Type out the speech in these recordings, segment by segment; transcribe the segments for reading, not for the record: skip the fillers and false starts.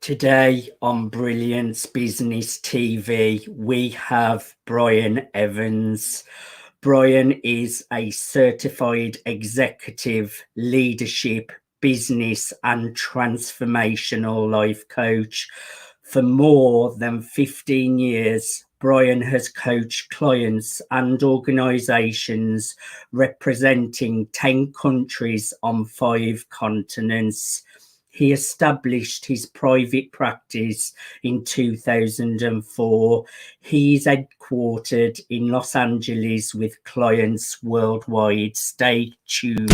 Today on Brilliance Business TV, we have Brian Evans. Brian is a certified executive leadership, business and transformational life coach. For more than 15 years, Brian has coached clients and organizations representing 10 countries on 5 continents. He established his private practice in 2004. He is headquartered in Los Angeles with clients worldwide. Stay tuned.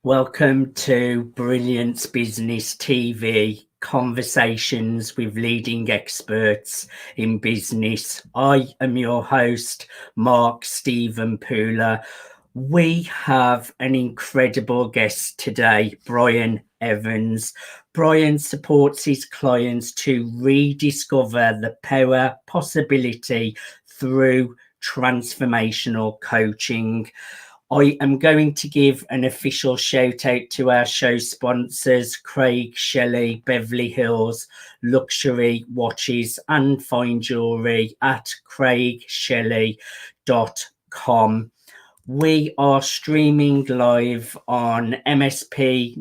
Welcome to Brilliance Business TV, conversations with leading experts in business. I am your host, Mark Stephen Pooler. We have an incredible guest today, Brian Evans. Brian supports his clients to rediscover the power possibility through transformational coaching. I am going to give an official shout out to our show sponsors, Craig Shelley, Beverly Hills Luxury Watches and Fine Jewelry at craigshelley.com. We are streaming live on MSP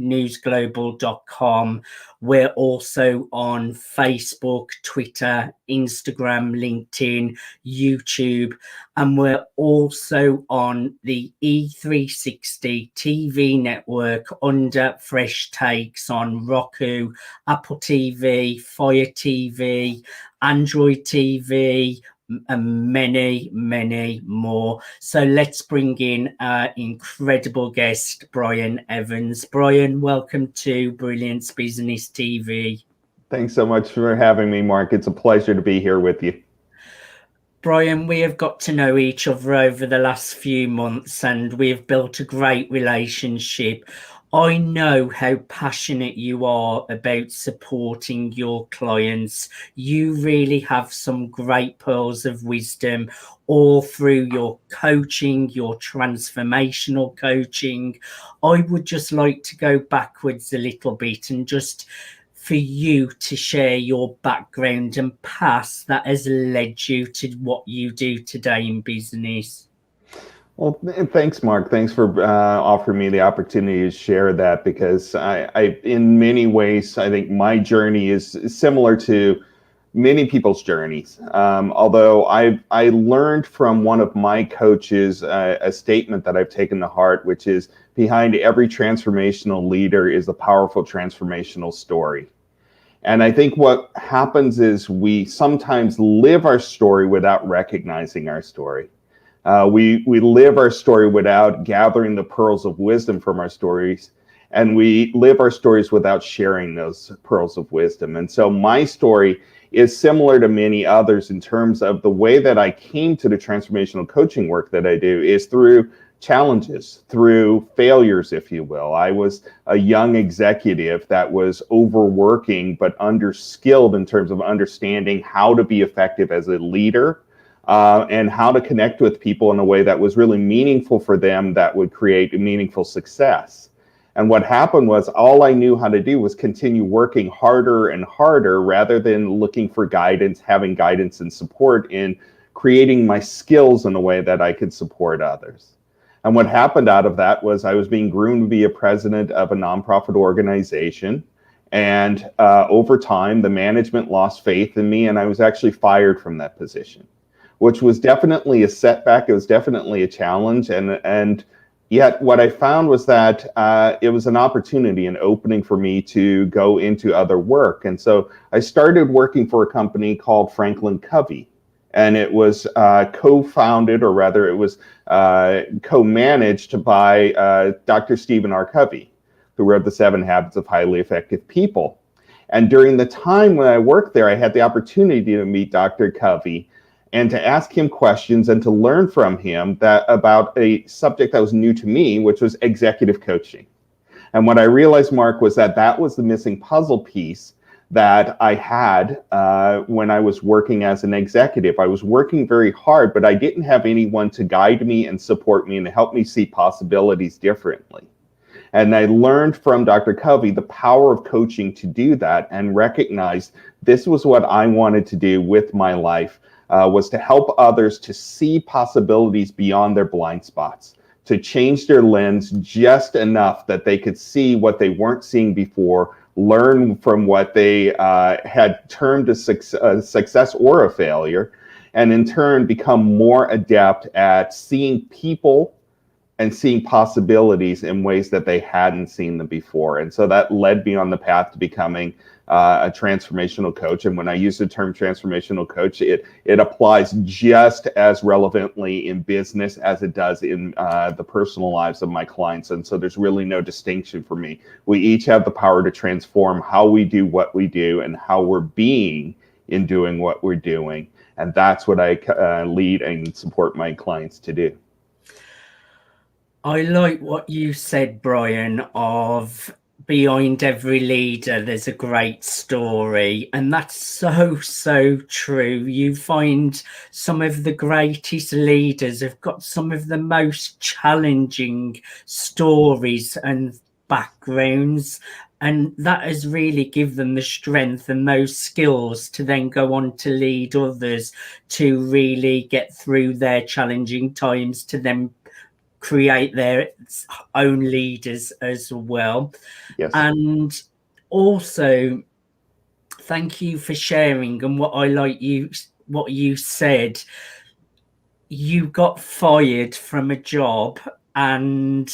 We're also on Facebook, Twitter, Instagram, LinkedIn, YouTube, and we're also on the E360 TV network under Fresh Takes on Roku, Apple TV, Fire TV, Android TV, and many more. So let's bring in our incredible guest, Brian Evans. Brian, welcome to Brilliance Business TV. Thanks so much for having me, Mark. It's a pleasure to be here with you. Brian, we have got to know each other over the last few months and we have built a great relationship. I know how passionate you are about supporting your clients. You really have some great pearls of wisdom all through your coaching, your transformational coaching. I would just like to go backwards a little bit and just for you to share your background and past that has led you to what you do today in business. Well, thanks, Mark. Thanks for offering me the opportunity to share that, because I, in many ways, I think my journey is similar to many people's journeys. Although I learned from one of my coaches a statement that I've taken to heart, which is behind every transformational leader is a powerful transformational story. And I think what happens is we sometimes live our story without recognizing our story. We live our story without gathering the pearls of wisdom from our stories, and we live our stories without sharing those pearls of wisdom. And so my story is similar to many others in terms of the way that I came to the transformational coaching work that I do is through challenges, through failures, if you will. I was a young executive that was overworking but underskilled in terms of understanding how to be effective as a leader. And how to connect with people in a way that was really meaningful for them, that would create a meaningful success. And what happened was all I knew how to do was continue working harder and harder rather than looking for guidance, having guidance and support in creating my skills in a way that I could support others. And what happened out of that was I was being groomed to be a president of a nonprofit organization. And over time, the management lost faith in me and I was actually fired from that position, which was definitely a setback. It was definitely a challenge. And yet what I found was that it was an opportunity, an opening for me to go into other work. And so I started working for a company called Franklin Covey. And it was co-founded, or rather it was co-managed by Dr. Stephen R. Covey, who wrote the 7 Habits of Highly Effective People. And during the time when I worked there, I had the opportunity to meet Dr. Covey and to ask him questions and to learn from him about a subject that was new to me, which was executive coaching. And what I realized, Mark, was that was the missing puzzle piece that I had when I was working as an executive. I was working very hard, but I didn't have anyone to guide me and support me and to help me see possibilities differently. And I learned from Dr. Covey the power of coaching to do that, and recognized this was what I wanted to do with my life, was to help others to see possibilities beyond their blind spots, to change their lens just enough that they could see what they weren't seeing before, learn from what they had termed a success or a failure, and in turn become more adept at seeing people and seeing possibilities in ways that they hadn't seen them before. And so that led me on the path to becoming a transformational coach. And when I use the term transformational coach, it applies just as relevantly in business as it does in the personal lives of my clients. And so there's really no distinction for me. We each have the power to transform how we do what we do and how we're being in doing what we're doing. And that's what I lead and support my clients to do. I like what you said, Brian, of behind every leader, there's a great story. And that's so true. You find some of the greatest leaders have got some of the most challenging stories and backgrounds. And that has really given them the strength and those skills to then go on to lead others to really get through their challenging times, to then create their own leaders as well. Yes. And also, thank you for sharing. And what you said, you got fired from a job and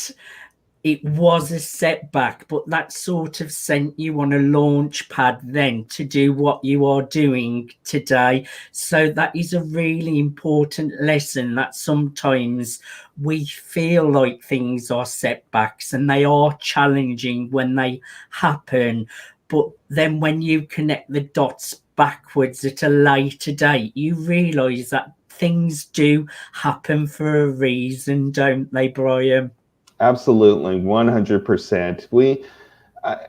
it was a setback, but that sort of sent you on a launch pad then to do what you are doing today. So that is a really important lesson, that sometimes we feel like things are setbacks and they are challenging when they happen. But then when you connect the dots backwards at a later date, you realize that things do happen for a reason, don't they, Brian? Absolutely, 100%.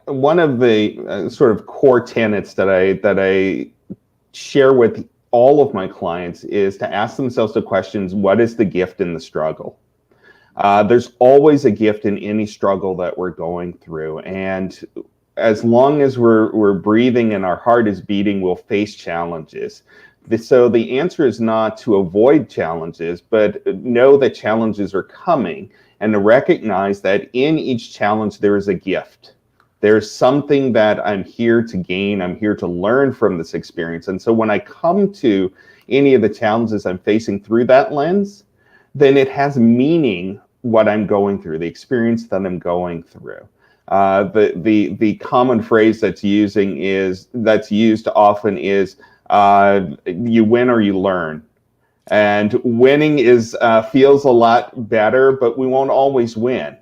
One of the sort of core tenets that I share with all of my clients is to ask themselves the questions: what is the gift in the struggle? There's always a gift in any struggle that we're going through, and as long as we're breathing and our heart is beating, we'll face challenges. So the answer is not to avoid challenges, but know that challenges are coming, and to recognize that in each challenge there is a gift. There's something that I'm here to gain. I'm here to learn from this experience. And so when I come to any of the challenges I'm facing through that lens, then it has meaning what I'm going through, the experience that I'm going through. The common phrase that's used often is you win or you learn. And winning feels a lot better, but we won't always win.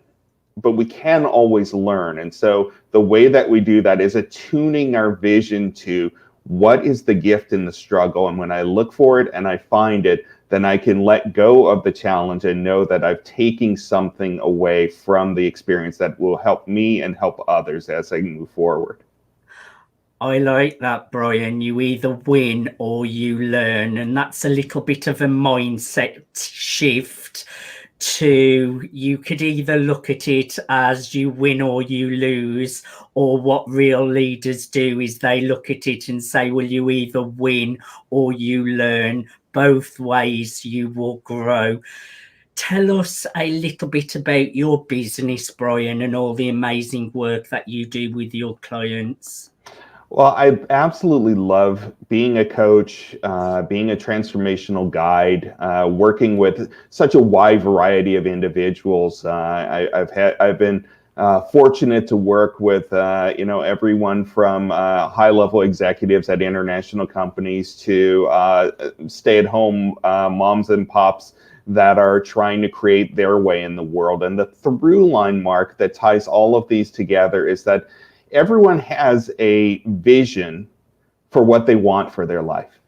But we can always learn. And so the way that we do that is attuning our vision to what is the gift in the struggle. And when I look for it and I find it, then I can let go of the challenge and know that I'm taking something away from the experience that will help me and help others as I move forward. I like that, Brian. You either win or you learn. And that's a little bit of a mindset shift to, you could either look at it as you win or you lose, or what real leaders do is they look at it and say, well, you either win or you learn. Both ways you will grow. Tell us a little bit about your business, Brian, and all the amazing work that you do with your clients. Well, I absolutely love being a coach, being a transformational guide, working with such a wide variety of individuals. I've been fortunate to work with everyone from high-level executives at international companies to stay-at-home moms and pops that are trying to create their way in the world. And the through line, Mark, that ties all of these together is that everyone has a vision for what they want for their life.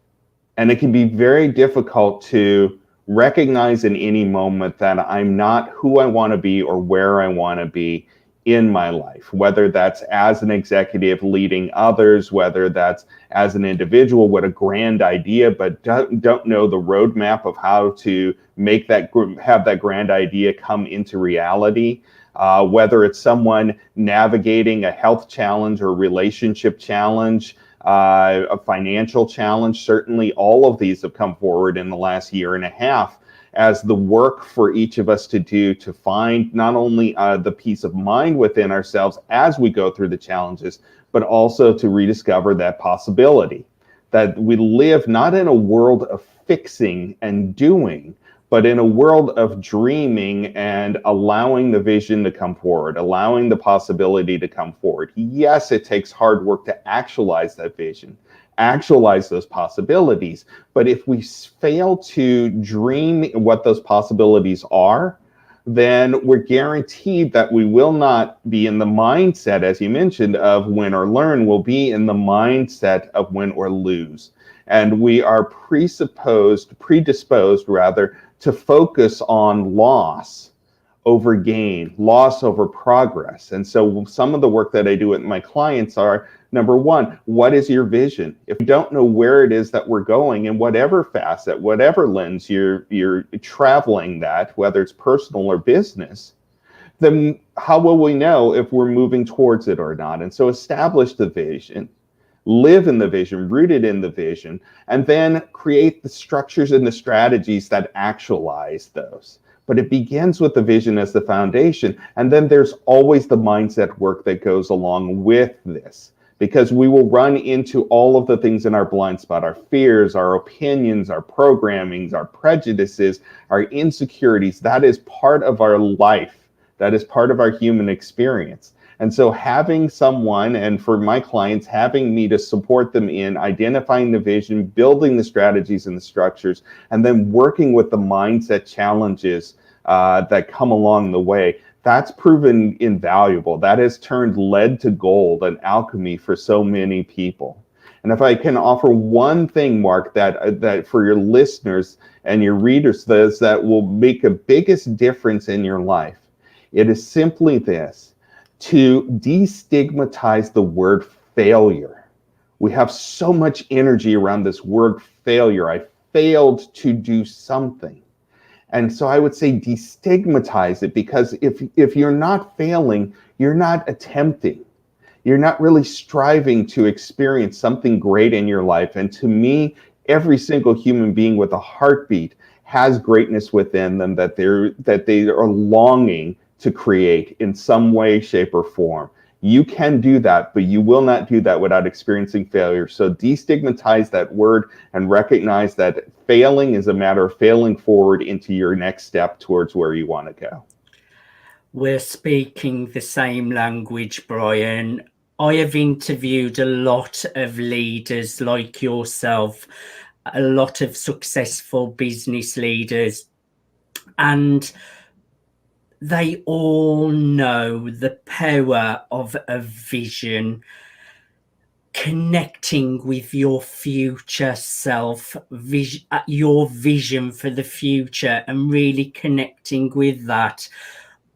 And it can be very difficult to recognize in any moment that I'm not who I want to be or where I want to be in my life, whether that's as an executive leading others, whether that's as an individual with a grand idea, but don't know the roadmap of how to make that, have that grand idea come into reality. Whether it's someone navigating a health challenge or relationship challenge, a financial challenge. Certainly all of these have come forward in the last year and a half as the work for each of us to do to find not only the peace of mind within ourselves as we go through the challenges, but also to rediscover that possibility that we live not in a world of fixing and doing, but in a world of dreaming and allowing the vision to come forward, allowing the possibility to come forward. Yes, it takes hard work to actualize that vision, actualize those possibilities. But if we fail to dream what those possibilities are, then we're guaranteed that we will not be in the mindset, as you mentioned, of win or learn. We'll be in the mindset of win or lose. And we are predisposed to focus on loss over gain, loss over progress. And so some of the work that I do with my clients are, number one, what is your vision? If you don't know where it is that we're going in whatever facet, whatever lens you're traveling that, whether it's personal or business, then how will we know if we're moving towards it or not? And so establish the vision, live in the vision, rooted in the vision, and then create the structures and the strategies that actualize those. But it begins with the vision as the foundation, and then there's always the mindset work that goes along with this, because we will run into all of the things in our blind spot, our fears, our opinions, our programmings, our prejudices, our insecurities. That is part of our life. That is part of our human experience. And so having someone, and for my clients, having me to support them in identifying the vision, building the strategies and the structures, and then working with the mindset challenges that come along the way, that's proven invaluable. That has turned lead to gold, an alchemy for so many people. And if I can offer one thing, Mark, that for your listeners and your readers, that will make a biggest difference in your life, it is simply this: to destigmatize the word failure. We have so much energy around this word failure. I failed to do something. And so I would say destigmatize it, because if you're not failing, you're not attempting. You're not really striving to experience something great in your life. And to me, every single human being with a heartbeat has greatness within them that they are longing to create in some way, shape, or form. You can do that, but you will not do that without experiencing failure. So destigmatize that word and recognize that failing is a matter of failing forward into your next step towards where you want to go. We're speaking the same language, Brian. I have interviewed a lot of leaders like yourself, a lot of successful business leaders, and they all know the power of a vision, connecting with your future self, your vision for the future, and really connecting with that.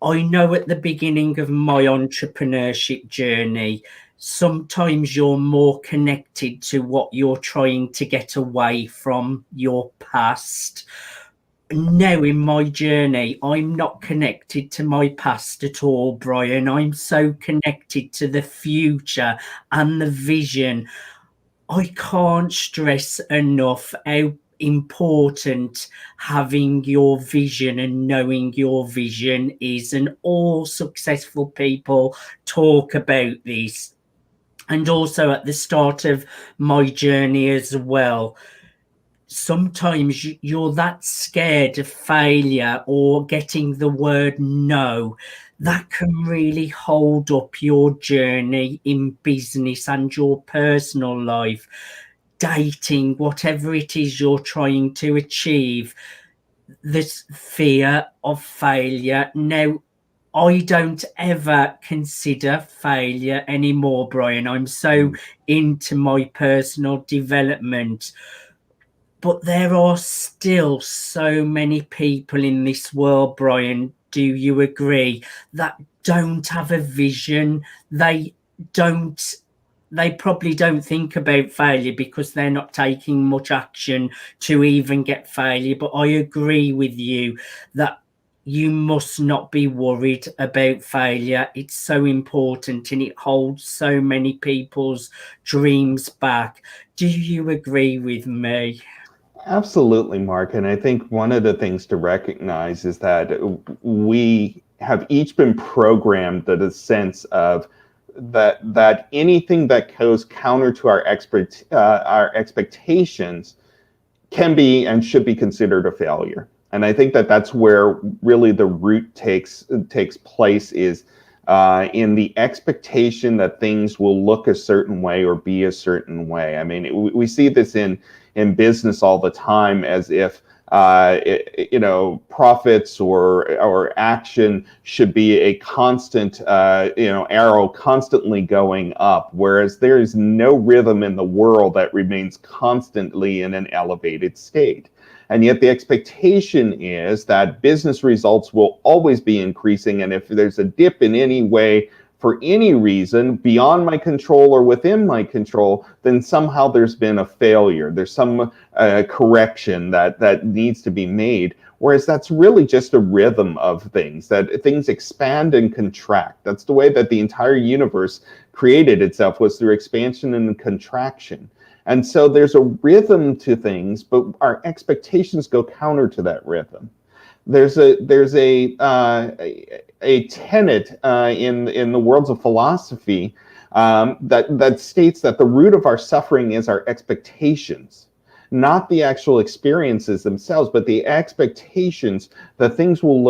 I know at the beginning of my entrepreneurship journey, sometimes you're more connected to what you're trying to get away from, your past. Now in my journey, I'm not connected to my past at all, Brian. I'm so connected to the future and the vision. I can't stress enough how important having your vision and knowing your vision is, and all successful people talk about this. And also at the start of my journey as well, sometimes you're that scared of failure or getting the word no, that can really hold up your journey in business and your personal life, dating, whatever it is you're trying to achieve. this fear of failure. Now, I don't ever consider failure anymore, Brian. I'm so into my personal development. But there are still so many people in this world, Brian, do you agree, that don't have a vision? They probably don't think about failure because they're not taking much action to even get failure. But I agree with you that you must not be worried about failure. It's so important and it holds so many people's dreams back. Do you agree with me? Absolutely, Mark. And I think one of the things to recognize is that we have each been programmed to the sense of that anything that goes counter to our expectations can be and should be considered a failure. And I think that that's where really the root takes place, is in the expectation that things will look a certain way or be a certain way. I mean, we see this in business all the time, as if profits or action should be a constant arrow constantly going up, whereas there is no rhythm in the world that remains constantly in an elevated state. And yet the expectation is that business results will always be increasing, and if there's a dip in any way for any reason beyond my control or within my control, then somehow there's been a failure. There's some correction that needs to be made. Whereas that's really just a rhythm of things, that things expand and contract. That's the way that the entire universe created itself, was through expansion and contraction. And so there's a rhythm to things, but our expectations go counter to that rhythm. There's a tenet in the worlds of philosophy that states that the root of our suffering is our expectations, not the actual experiences themselves, but the expectations that things will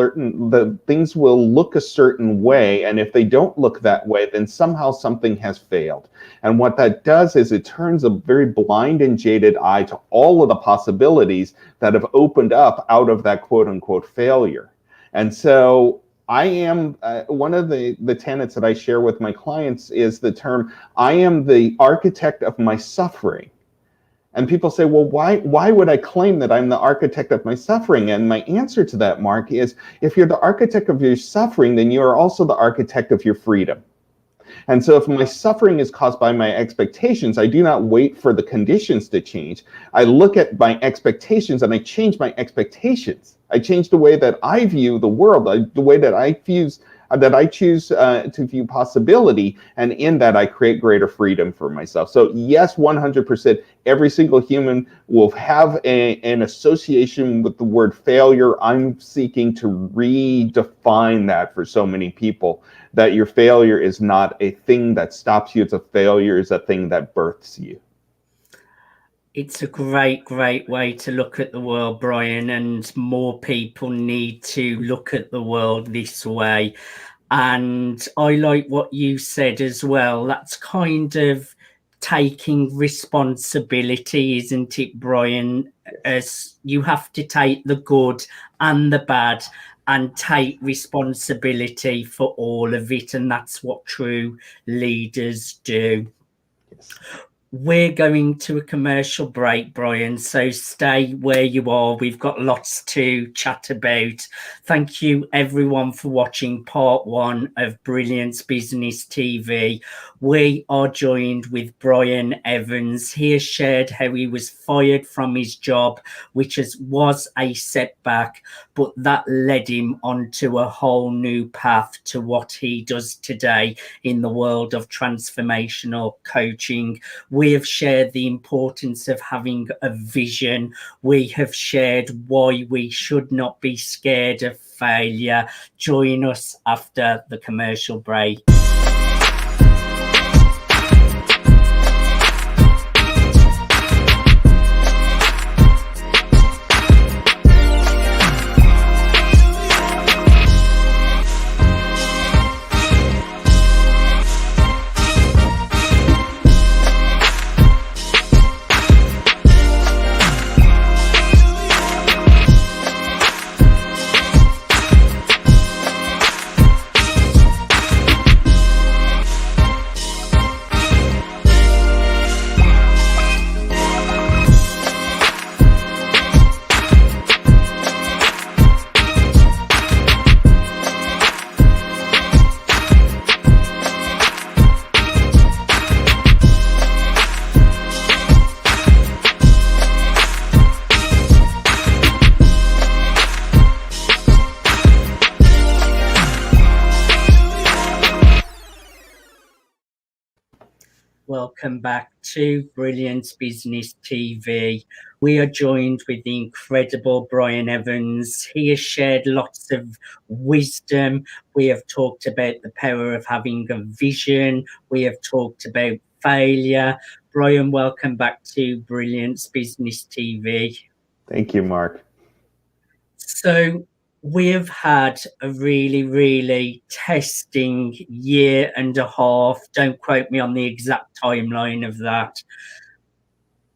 look a certain way, and if they don't look that way, then somehow something has failed. And what that does is it turns a very blind and jaded eye to all of the possibilities that have opened up out of that quote-unquote failure. And so I am, one of the tenets that I share with my clients is the term, I am the architect of my suffering. And people say, well, why would I claim that I'm the architect of my suffering? And my answer to that, Mark, is if you're the architect of your suffering, then you are also the architect of your freedom. And so if my suffering is caused by my expectations, I do not wait for the conditions to change. I look at my expectations and I change my expectations. I change the way that I view the world, the way that I choose to view possibility, and in that I create greater freedom for myself. So yes, 100%, every single human will have an association with the word failure. I'm seeking to redefine that for so many people, that your failure is not a thing that stops you, it's a failure is a thing that births you. It's a great way to look at the world, Brian, and more people need to look at the world this way. And I like what you said as well. That's kind of taking responsibility, isn't it, Brian? As you have to take the good and the bad and take responsibility for all of it. And that's what true leaders do. Yes. We're going to a commercial break, Brian, so stay where you are. We've got lots to chat about. Thank you, everyone, for watching part 1 of Brilliance Business TV. We are joined with Brian Evans. He has shared how he was fired from his job, which was a setback, but that led him onto a whole new path to what he does today in the world of transformational coaching. We have shared the importance of having a vision. We have shared why we should not be scared of failure. Join us after the commercial break. Welcome back to Brilliance Business TV. We are joined with the incredible Brian Evans. He has shared lots of wisdom. We have talked about the power of having a vision. We have talked about failure. Brian, welcome back to Brilliance Business TV. Thank you, Mark. So we have had a really testing year and a half. Don't quote me on the exact timeline of that.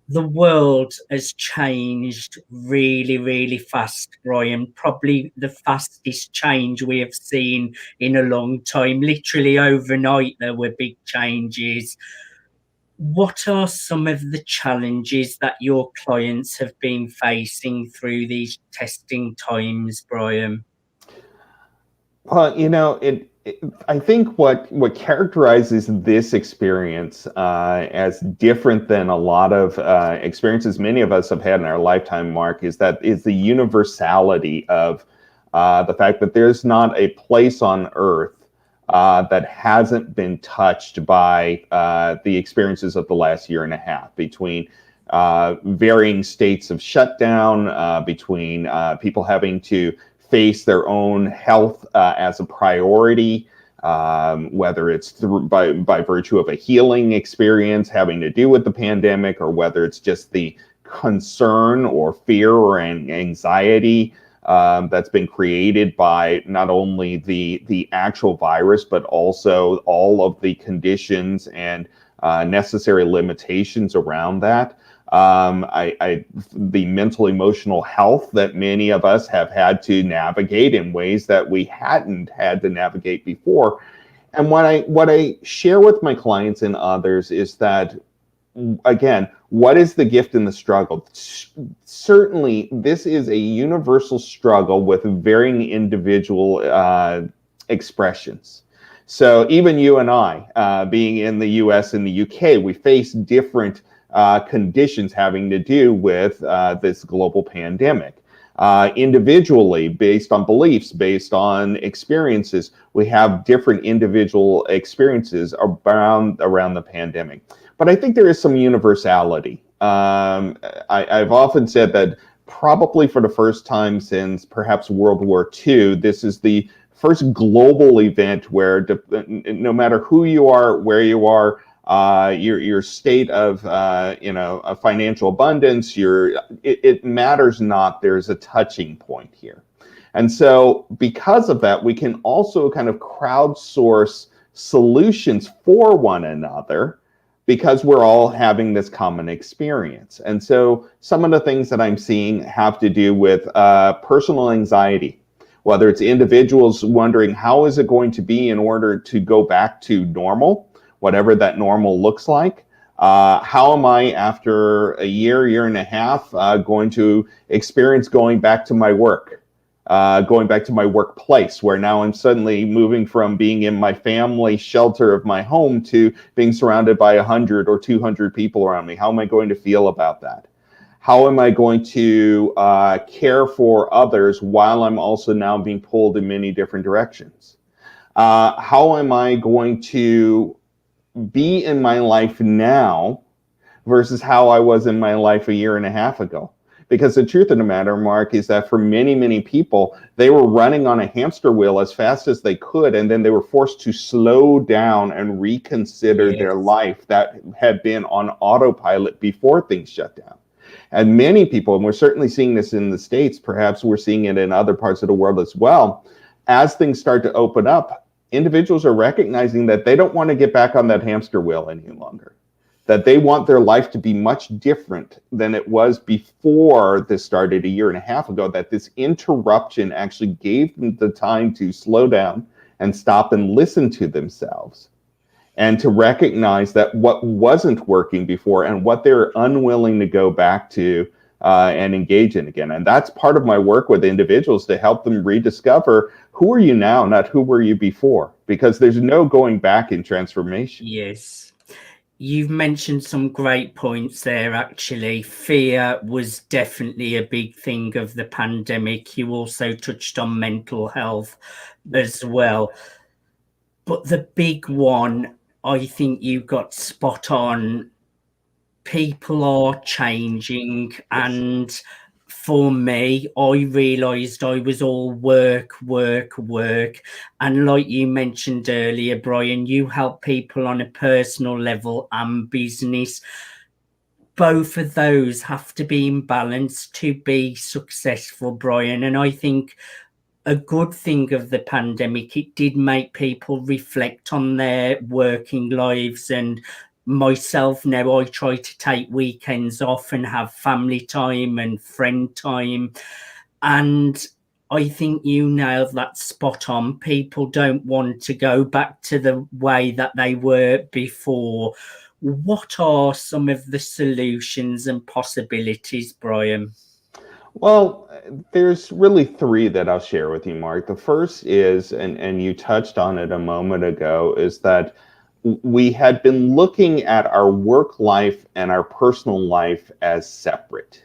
The world has changed really fast, Brian. Probably the fastest change we have seen in a long time. Literally overnight, there were big changes. What are some of the challenges that your clients have been facing through these testing times, Brian? Well, I think what characterizes this experience as different than a lot of experiences many of us have had in our lifetime, Mark, is the universality of the fact that there's not a place on Earth that hasn't been touched by the experiences of the last year and a half, between varying states of shutdown, between people having to face their own health as a priority, whether it's by virtue of a healing experience having to do with the pandemic, or whether it's just the concern or fear or anxiety that's been created by not only the actual virus, but also all of the conditions and necessary limitations around that. The mental emotional health that many of us have had to navigate in ways that we hadn't had to navigate before. And what I share with my clients and others is that, again, what is the gift in the struggle? Certainly, this is a universal struggle with varying individual expressions. So even you and I, being in the US and the UK, we face different conditions having to do with this global pandemic. Individually, based on beliefs, based on experiences, we have different individual experiences around the pandemic. But I think there is some universality. I've often said that probably for the first time since perhaps World War II, this is the first global event where no matter who you are, where you are, your state of financial abundance, it matters not. There's a touching point here. And so because of that, we can also kind of crowdsource solutions for one another, because we're all having this common experience. And so some of the things that I'm seeing have to do with personal anxiety, whether it's individuals wondering how is it going to be in order to go back to normal, whatever that normal looks like. How am I, after a year and a half, going to experience going back to my work, going back to my workplace, where now I'm suddenly moving from being in my family shelter of my home to being surrounded by 100 or 200 people around me? How am I going to feel about that? How am I going to care for others while I'm also now being pulled in many different directions? How am I going to be in my life now versus how I was in my life a year and a half ago? Because the truth of the matter, Mark, is that for many people, they were running on a hamster wheel as fast as they could, and then they were forced to slow down and reconsider their life that had been on autopilot before things shut down. And many people, and we're certainly seeing this in the States, perhaps we're seeing it in other parts of the world as well, as things start to open up, individuals are recognizing that they don't want to get back on that hamster wheel any longer, that they want their life to be much different than it was before this started a year and a half ago, that this interruption actually gave them the time to slow down and stop and listen to themselves, and to recognize that what wasn't working before and what they're unwilling to go back to and engage in again. And that's part of my work with individuals, to help them rediscover who are you now, not who were you before, because there's no going back in transformation. Yes. You've mentioned some great points there, actually. Fear was definitely a big thing of the pandemic. You also touched on mental health as well. But the big one I think you got spot on. People are changing, and for me, I realized I was all work, work, work. And like you mentioned earlier, Brian, you help people on a personal level and business. Both of those have to be in balance to be successful, Brian. And I think a good thing of the pandemic, it did make people reflect on their working lives. And myself now, I try to take weekends off and have family time and friend time. And I think you nailed that spot on. People don't want to go back to the way that they were before. What are some of the solutions and possibilities, Brian? Well, there's really three that I'll share with you, Mark. The first is, and you touched on it a moment ago, is that we had been looking at our work life and our personal life as separate.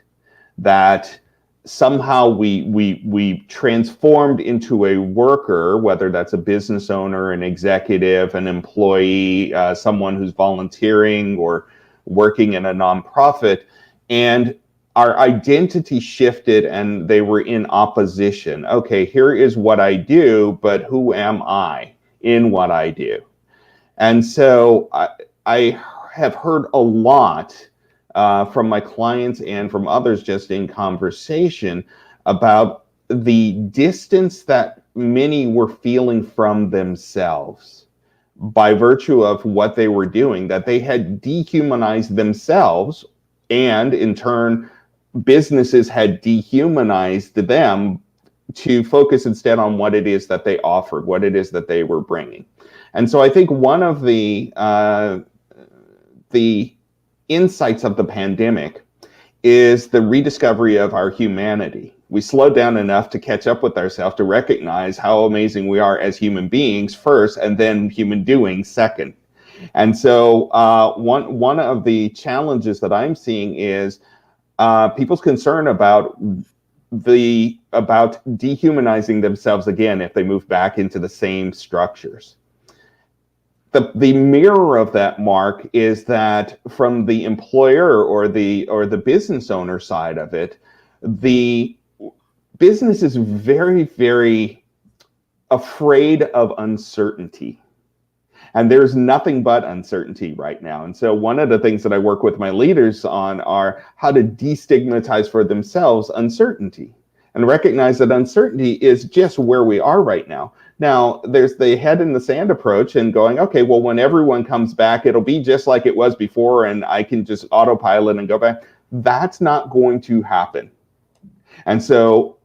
That somehow we transformed into a worker, whether that's a business owner, an executive, an employee, someone who's volunteering or working in a nonprofit, and our identity shifted and they were in opposition. Okay, here is what I do, but who am I in what I do? And so I have heard a lot from my clients and from others just in conversation about the distance that many were feeling from themselves by virtue of what they were doing, that they had dehumanized themselves, and in turn, businesses had dehumanized them to focus instead on what it is that they offered, what it is that they were bringing. And so I think one of the insights of the pandemic is the rediscovery of our humanity. We slowed down enough to catch up with ourselves, to recognize how amazing we are as human beings first, and then human doing second. And so one of the challenges that I'm seeing is people's concern about dehumanizing themselves again if they move back into the same structures. The mirror of that, Mark, is that from the employer or the business owner side of it, the business is very, very afraid of uncertainty. And there's nothing but uncertainty right now. And so one of the things that I work with my leaders on are how to destigmatize for themselves uncertainty and recognize that uncertainty is just where we are right now. Now, there's the head in the sand approach and going, okay, well, when everyone comes back, it'll be just like it was before and I can just autopilot and go back. That's not going to happen. And so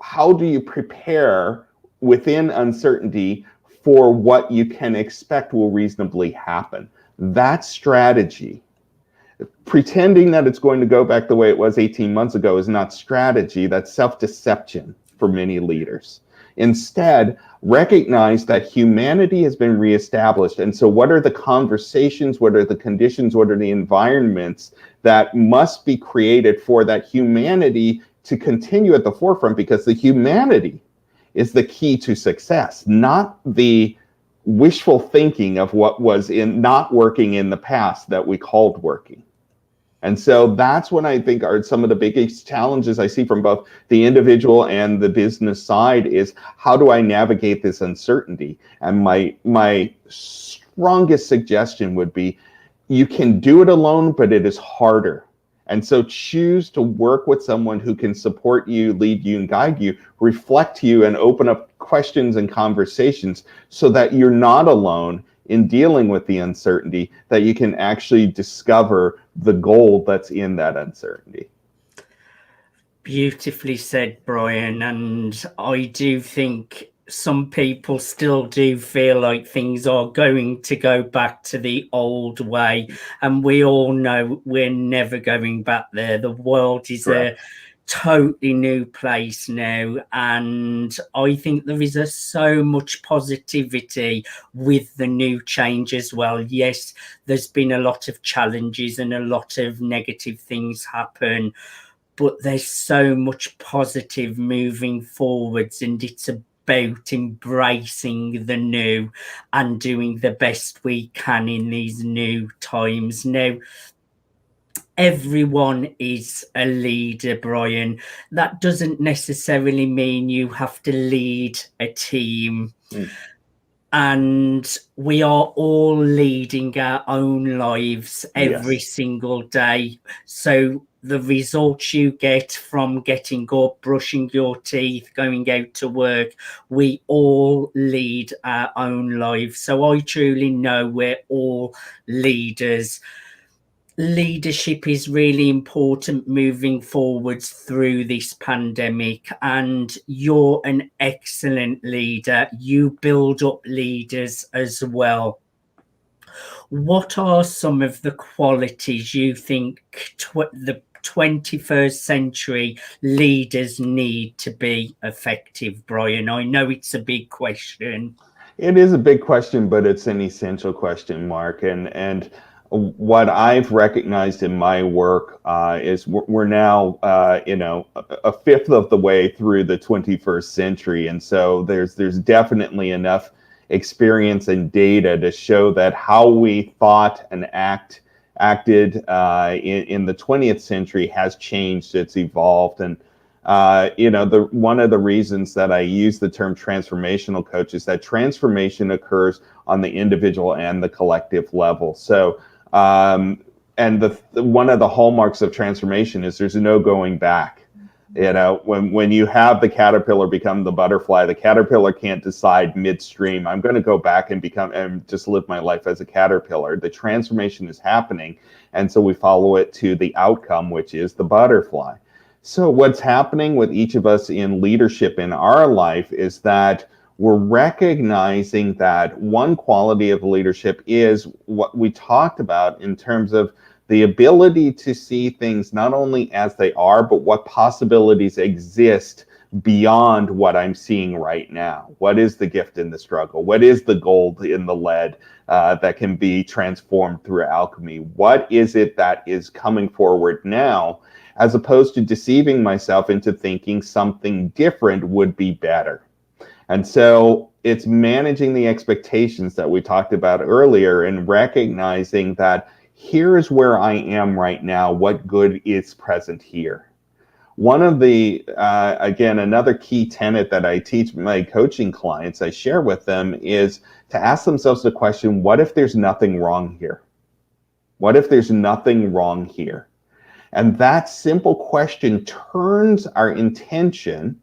how do you prepare within uncertainty for what you can expect will reasonably happen? That strategy. Pretending that it's going to go back the way it was 18 months ago is not strategy. That's self-deception for many leaders. Instead, recognize that humanity has been reestablished. And so what are the conversations, what are the conditions, what are the environments that must be created for that humanity to continue at the forefront? Because the humanity is the key to success, not the wishful thinking of what was not working in the past that we called working. And so that's what I think are some of the biggest challenges I see from both the individual and the business side is how do I navigate this uncertainty? And my strongest suggestion would be you can do it alone, but it is harder. And so choose to work with someone who can support you, lead you, and guide you, reflect you, and open up questions and conversations so that you're not alone in dealing with the uncertainty, that you can actually discover the gold that's in that uncertainty. Beautifully said, Brian. And I do think some people still do feel like things are going to go back to the old way. And we all know we're never going back there. The world is a totally new place now, and I think there is so much positivity with the new change as well. Yes, there's been a lot of challenges and a lot of negative things happen, but there's so much positive moving forwards, and it's about embracing the new and doing the best we can in these new times. Now, everyone is a leader, Brian. That doesn't necessarily mean you have to lead a team. And we are all leading our own lives every single day. So the results you get from getting up, brushing your teeth, going out to work, we all lead our own lives. So I truly know we're all leaders. Leadership is really important moving forwards through this pandemic, and you're an excellent leader. You build up leaders as well. What are some of the qualities you think the 21st century leaders need to be effective, Brian? I know it's a big question. It is a big question, but it's an essential question, Mark. And what I've recognized in my work is we're now, a fifth of the way through the 21st century. And so there's definitely enough experience and data to show that how we thought and acted in the 20th century has changed. It's evolved. And one of the reasons that I use the term transformational coach is that transformation occurs on the individual and the collective level. So, and one of the hallmarks of transformation is there's no going back. When you have the caterpillar become the butterfly, the caterpillar can't decide midstream, I'm going to go back and just live my life as a caterpillar. The transformation is happening, and so we follow it to the outcome, which is the butterfly. So what's happening with each of us in leadership in our life is that we're recognizing that one quality of leadership is what we talked about in terms of the ability to see things not only as they are, but what possibilities exist beyond what I'm seeing right now. What is the gift in the struggle? What is the gold in the lead that can be transformed through alchemy? What is it that is coming forward now, as opposed to deceiving myself into thinking something different would be better? And so it's managing the expectations that we talked about earlier and recognizing that here's where I am right now. What good is present here? One of the, again, another key tenet that I teach my coaching clients, I share with them, is to ask themselves the question, what if there's nothing wrong here? What if there's nothing wrong here? And that simple question turns our intention,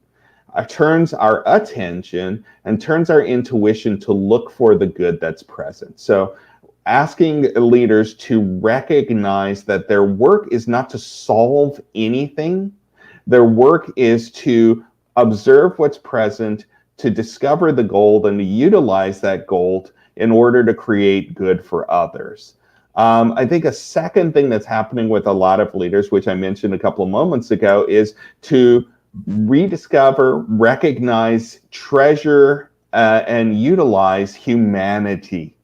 turns our attention, and turns our intuition to look for the good that's present. So asking leaders to recognize that their work is not to solve anything. Their work is to observe what's present, to discover the gold, and to utilize that gold in order to create good for others. I think a second thing that's happening with a lot of leaders, which I mentioned a couple of moments ago, is to rediscover, recognize, treasure, and utilize humanity.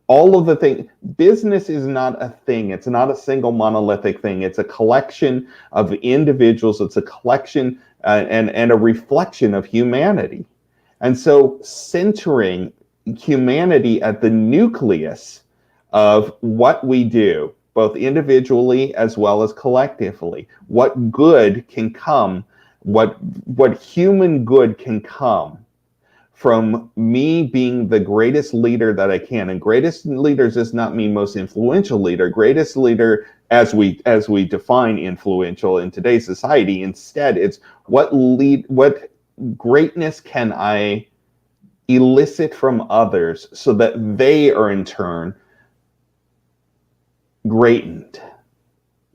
All of the things, business is not a thing. It's not a single monolithic thing. It's a collection of individuals. It's a collection and a reflection of humanity. And so centering humanity at the nucleus of what we do, both individually as well as collectively, what good can come, what human good can come from me being the greatest leader that I can. And greatest leaders does not mean most influential leader. Greatest leader, as we define influential in today's society, instead it's what greatness can I elicit from others so that they are in turn greatened.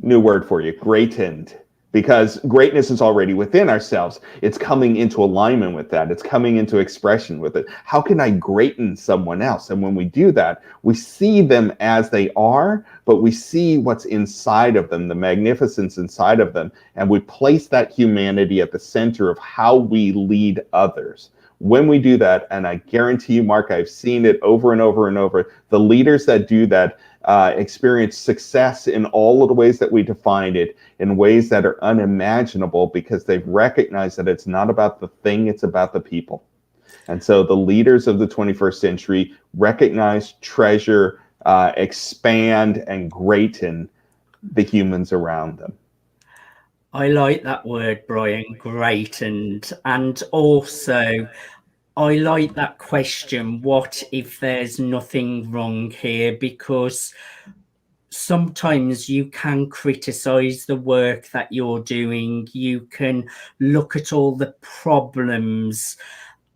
New word for you, greatened. Because greatness is already within ourselves. It's coming into alignment with that. It's coming into expression with it. How can I greaten someone else? And when we do that, we see them as they are, but we see what's inside of them, the magnificence inside of them. And we place that humanity at the center of how we lead others. When we do that, and I guarantee you, Mark, I've seen it over and over and over, the leaders that do that experience success in all of the ways that we defined it, in ways that are unimaginable, because they've recognized that it's not about the thing, it's about the people. And so the leaders of the 21st century recognize, treasure, expand, and greaten the humans around them. I like that word, Brian, greatened. And also, I like that question, what if there's nothing wrong here? Because sometimes you can criticize the work that you're doing, you can look at all the problems,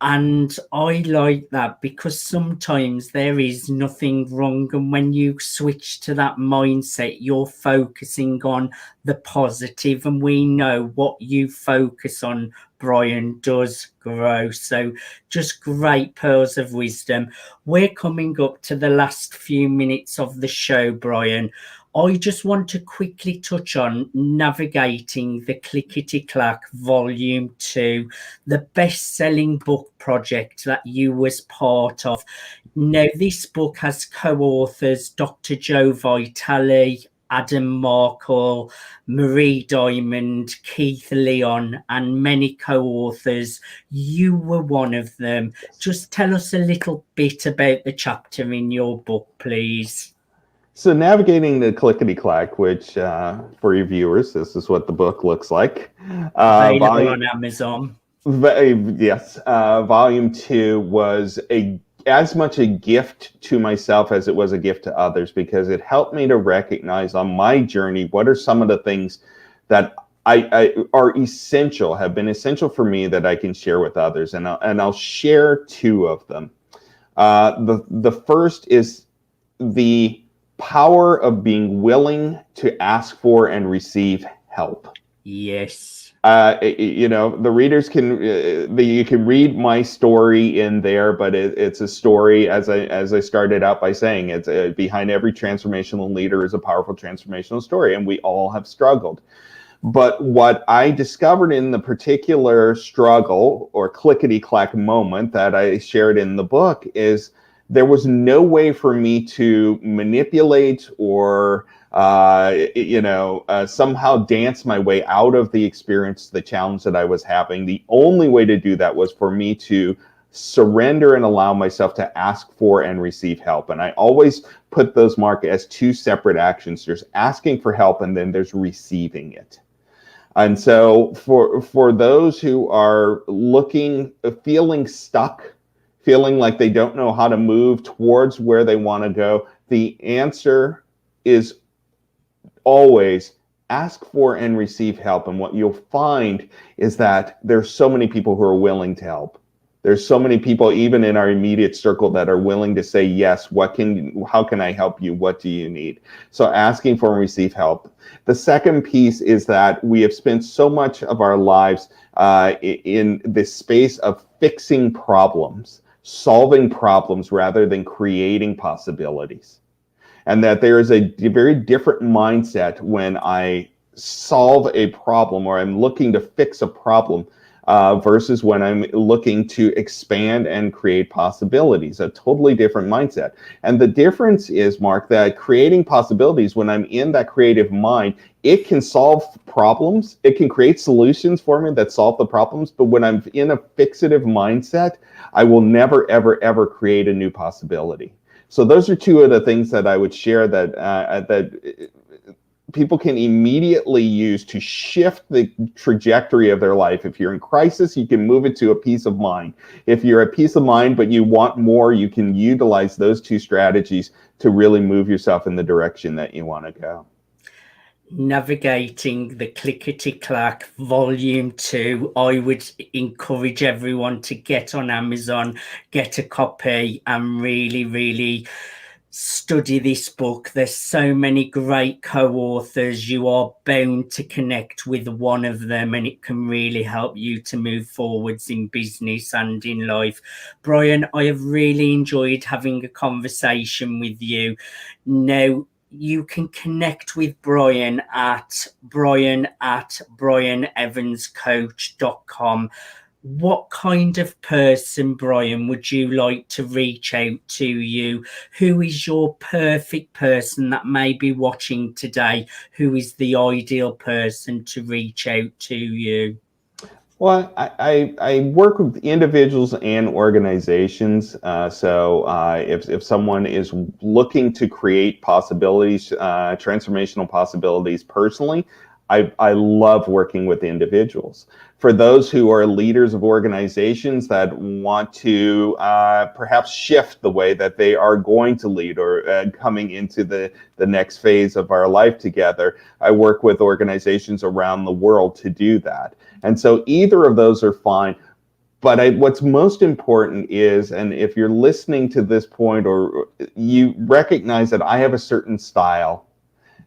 and I like that because sometimes there is nothing wrong. And when you switch to that mindset, you're focusing on the positive. And we know what you focus on, Brian, does grow. So just great pearls of wisdom. We're coming up to the last few minutes of the show, Brian. I just want to quickly touch on navigating the ClicketyClack Volume 2, the best-selling book project that you was part of. Now, this book has co-authors Dr. Joe Vitale, Adam Markle, Marie Diamond, Keith Leon, and many co-authors. You were one of them. Just tell us a little bit about the chapter in your book, please. So navigating the ClicketyClack, which for your viewers, this is what the book looks like. Available on Amazon. Yes, volume 2 was as much a gift to myself as it was a gift to others, because it helped me to recognize on my journey what are some of the things that I are essential, have been essential for me, that I can share with others, and I'll share 2 of them. The first is the power of being willing to ask for and receive help. Yes. The readers can you can read my story in there, but it's a story, as I started out by saying, it's behind every transformational leader is a powerful transformational story, and we all have struggled. But what I discovered in the particular struggle or ClicketyClack moment that I shared in the book is there was no way for me to manipulate or somehow dance my way out of the experience, the challenge that I was having. The only way to do that was for me to surrender and allow myself to ask for and receive help. And I always put those, Mark, as 2 separate actions. There's asking for help, and then there's receiving it. And so for those who are feeling stuck, feeling like they don't know how to move towards where they want to go, the answer is always ask for and receive help. And what you'll find is that there's so many people who are willing to help. There's so many people, even in our immediate circle, that are willing to say, yes, how can I help you? What do you need? So asking for and receive help. The second piece is that we have spent so much of our lives in this space of fixing problems, solving problems rather than creating possibilities. And that there is a very different mindset when I solve a problem or I'm looking to fix a problem versus when I'm looking to expand and create possibilities, a totally different mindset. And the difference is, Mark, that creating possibilities, when I'm in that creative mind, it can solve problems. It can create solutions for me that solve the problems. But when I'm in a fixative mindset, I will never, ever, ever create a new possibility. So those are 2 of the things that I would share that people can immediately use to shift the trajectory of their life. If you're in crisis, you can move it to a peace of mind. If you're at peace of mind, but you want more, you can utilize those 2 strategies to really move yourself in the direction that you want to go. Navigating the ClicketyClack Volume 2. I would encourage everyone to get on Amazon, get a copy, and really, really study this book. There's so many great co-authors. You are bound to connect with one of them, and it can really help you to move forwards in business and in life. Brian, I have really enjoyed having a conversation with you. Now, you can connect with Brian at brianevanscoach.com. What kind of person, Brian, would you like to reach out to you? Who is your perfect person that may be watching today? Who is the ideal person to reach out to you? Well, I work with individuals and organizations. If someone is looking to create possibilities, transformational possibilities personally, I love working with individuals. For those who are leaders of organizations that want to perhaps shift the way that they are going to lead or coming into the next phase of our life together, I work with organizations around the world to do that. And so either of those are fine. But what's most important is, and if you're listening to this point or you recognize that I have a certain style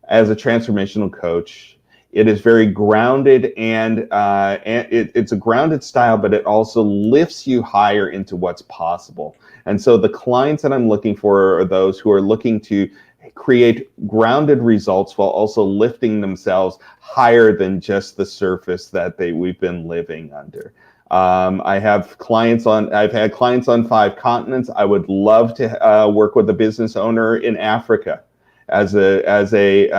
as a transformational coach, it is very grounded and it's a grounded style, but it also lifts you higher into what's possible. And so the clients that I'm looking for are those who are looking to create grounded results while also lifting themselves higher than just the surface that we've been living under. I've had clients on 5 continents. I would love to work with a business owner in Africa as a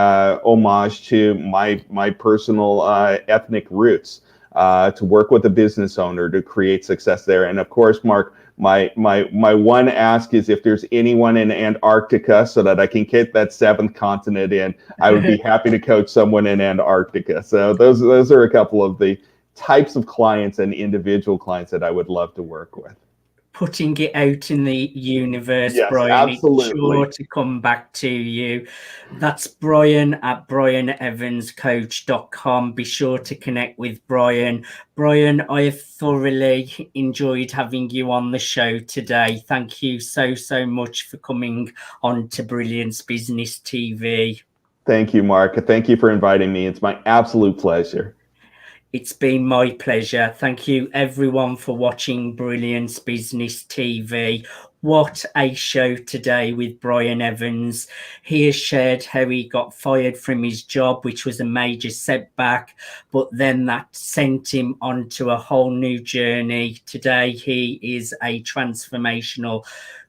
homage to my personal ethnic roots, to work with a business owner to create success there. And of course, Mark, my one ask is if there's anyone in Antarctica so that I can get that 7th continent in, I would be happy to coach someone in Antarctica. So those are a couple of the types of clients and individual clients that I would love to work with. Putting it out in the universe, Yes, Brian. It's absolutely. sure to come back to you. That's Brian at brianevanscoach.com. Be sure to connect with Brian. Brian, I have thoroughly enjoyed having you on the show today. Thank you so much for coming on to Brilliance Business TV. Thank you, Mark. Thank you for inviting me. It's my absolute pleasure. It's been my pleasure. Thank you, everyone, for watching Brilliance Business TV. What a show today with Brian Evans. He has shared how he got fired from his job, which was a major setback, but then that sent him onto a whole new journey. Today, he is a transformational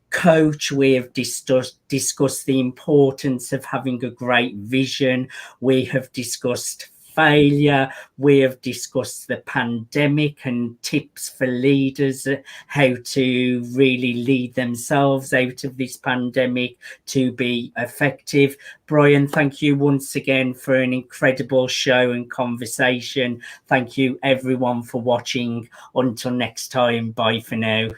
coach. We have discussed the importance of having a great vision. We have discussed failure. We have discussed the pandemic and tips for leaders, how to really lead themselves out of this pandemic to be effective. Brian, thank you once again for an incredible show and conversation. Thank you, everyone, for watching. Until next time, bye for now.